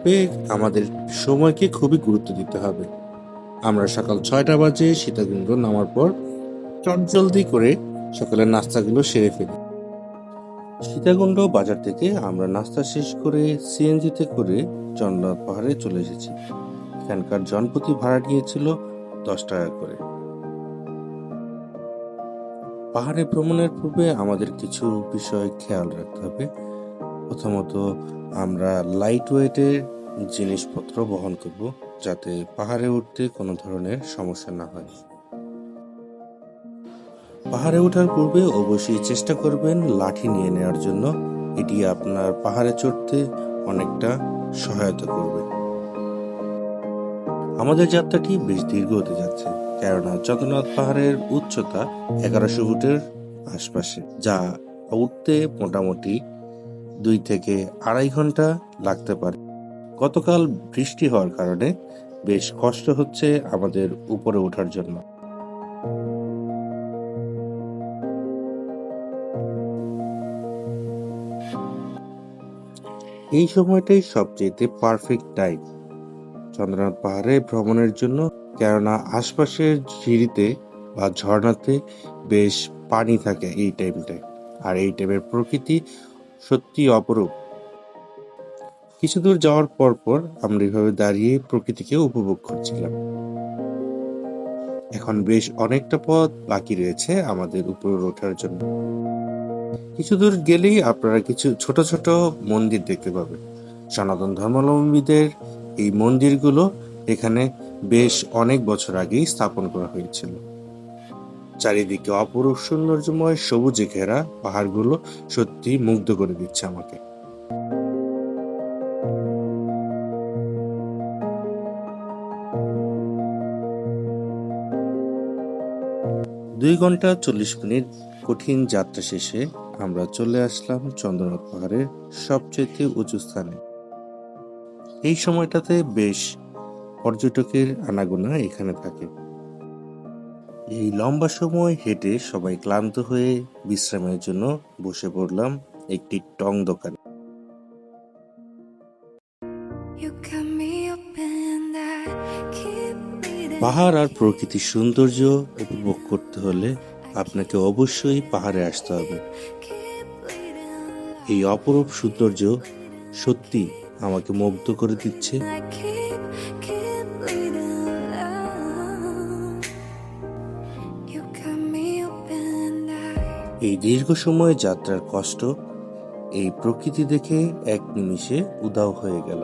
তবে আমাদের সময়কে খুবই গুরুত্ব দিতে হবে। আমরা সকাল ৬টা বাজে সীতাকুণ্ড নামার পর চটজলদি করে সকালের নাস্তাগুলো সেরে ফেলি। সীতাকুণ্ড বাজার থেকে আমরা নাস্তা শেষ করে সিএনজিতে করে চন্দ্রনাথ পাহাড়ে চলে এসেছি। এখানকার জনপ্রতি ভাড়া নিয়েছিল 10 টাকা করে। পাহাড়ে ভ্রমণের পূর্বে আমাদের কিছু বিষয় খেয়াল রাখতে হবে। প্রথমত, আমরা লাইট ওয়েটের জিনিসপত্র বহন করব, যাতে পাহাড়ে উঠতে কোনো ধরনের সমস্যা না হয়। পাহাড়ে ওঠার পূর্বে অবশ্যই চেষ্টা করবেন লাঠি নিয়ে নেওয়ার জন্য। এটি আপনার পাহাড়ে চড়তে অনেকটা সহায়তা করবে। আমাদের যাত্রাটি বেশ দীর্ঘ হতে যাচ্ছে, কেননা চন্দ্রনাথ পাহাড়ের উচ্চতা 1100 ফুটের আশপাশে, যা উঠতে মোটামুটি 2 থেকে 2.5 ঘন্টা লাগতে পারে। গতকাল বৃষ্টি হওয়ার কারণে বেশ কষ্ট হচ্ছে আমাদের উপরে ওঠার জন্য। এই সময়টাই সবচেয়ে পারফেক্ট টাইম চন্দ্রনাথ পাহাড়ে ভ্রমণের জন্য, কেননা আশপাশের ঝিরিতে বা ঝর্ণাতে বেশ পানি থাকে এই টাইমটায়। আর এই টাইমের প্রকৃতি সত্যি অপরূপ। কিছু দূর যাওয়ার পর পর আমরা এভাবে দাঁড়িয়ে প্রকৃতিকে উপভোগ করছিলাম। এখন বেশ অনেকটা পথ বাকি রয়েছে আমাদের উপরে ওঠার জন্য। কিছু দূর গেলেই আপনারা কিছু ছোট ছোট মন্দির দেখতে পাবেন। সনাতন ধর্মাবলম্বীদের এই মন্দিরগুলো এখানে বেশ অনেক বছর আগেই স্থাপন করা হয়েছিল। চারিদিকে অপরূপ সৌন্দর্যময় সবুজে ঘেরা পাহাড়গুলো সত্যি মুগ্ধ করে দিচ্ছে আমাকে। 2 ঘন্টা 40 মিনিট কঠিন যাত্রা শেষে আমরা চলে আসলাম চন্দ্রনাথ পাহাড়ের সবচেয়ে উঁচু স্থানে। এই সময়টাতে বেশ পর্যটকের আনাগোনা এখানে থাকে। এই লম্বা সময় হেঁটে সবাই ক্লান্ত হয়ে বিশ্রামের জন্য বসে পড়লাম একটি টং দোকানে। পাহাড় আর প্রকৃতির সৌন্দর্য উপভোগ করতে হলে আপনাকে অবশ্যই পাহাড়ে আসতে হবে। এই অপরূপ সৌন্দর্য সত্যি আমাকে মুগ্ধ করে দিচ্ছে। এই দীর্ঘ সময় যাত্রার কষ্ট এই প্রকৃতি দেখে এক নিমিষে উধাও হয়ে গেল।